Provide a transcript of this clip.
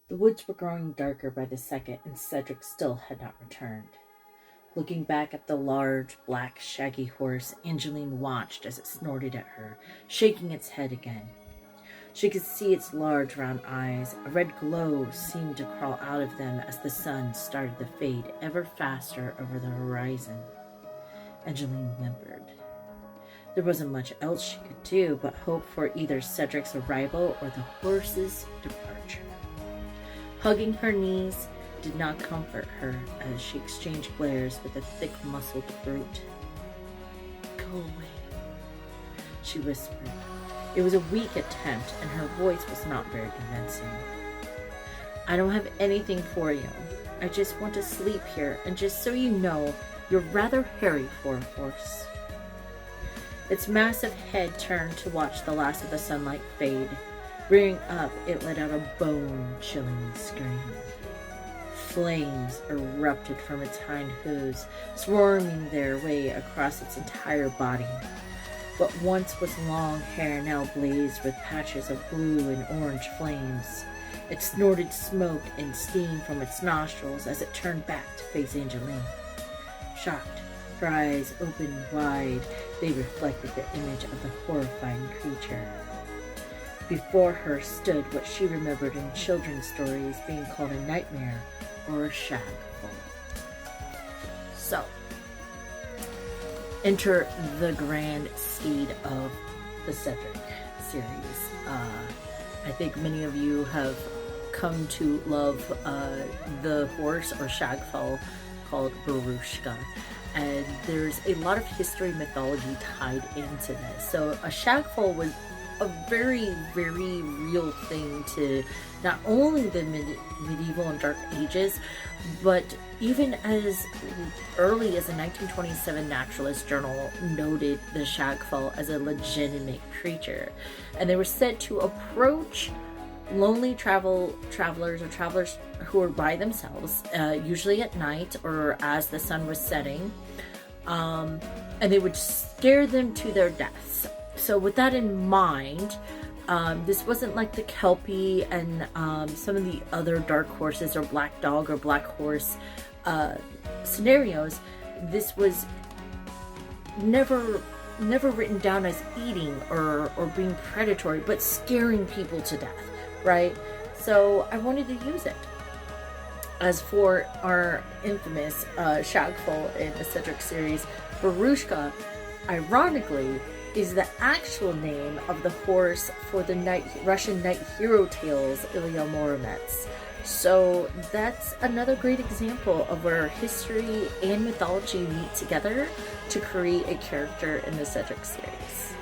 The woods were growing darker by the second, and Cedric still had not returned. Looking back at the large, black, shaggy horse, Angeline watched as it snorted at her, shaking its head again. She could see its large, round eyes. A red glow seemed to crawl out of them as the sun started to fade ever faster over the horizon. Angeline whimpered. There wasn't much else she could do but hope for either Cedric's arrival or the horse's departure. Hugging her knees did not comfort her as she exchanged glares with the thick-muscled brute. "Go away," she whispered. It was a weak attempt, and her voice was not very convincing. "I don't have anything for you. I just want to sleep here, and just so you know, you're rather hairy for a horse." Its massive head turned to watch the last of the sunlight fade. Rearing up, it let out a bone-chilling scream. Flames erupted from its hind hooves, swarming their way across its entire body. What once was long hair now blazed with patches of blue and orange flames. It snorted smoke and steam from its nostrils as it turned back to face Angeline. Shocked, her eyes opened wide, they reflected the image of the horrifying creature. Before her stood what she remembered in children's stories being called a nightmare or a shag foal. So, enter the grand steed of the Cedric series. I think many of you have come to love the horse or shag foal called Barushka. And there's a lot of history and mythology tied into this. So a shag foal was a very, very real thing to not only the medieval and dark ages, but even as early as the 1927 Naturalist Journal noted the shag foal as a legitimate creature. And they were said to approach lonely travelers or travelers who were by themselves, usually at night or as the sun was setting, and they would scare them to their deaths. So with that in mind, this wasn't like the Kelpie and some of the other dark horses or black dog or black horse scenarios. This was never written down as eating or being predatory, but scaring people to death, right? So I wanted to use it. As for our infamous Shag Foal in the Cedric series, Barushka, ironically, is the actual name of the horse for the Russian knight hero tales, Ilya Muromets. So that's another great example of where history and mythology meet together to create a character in the Cedric series.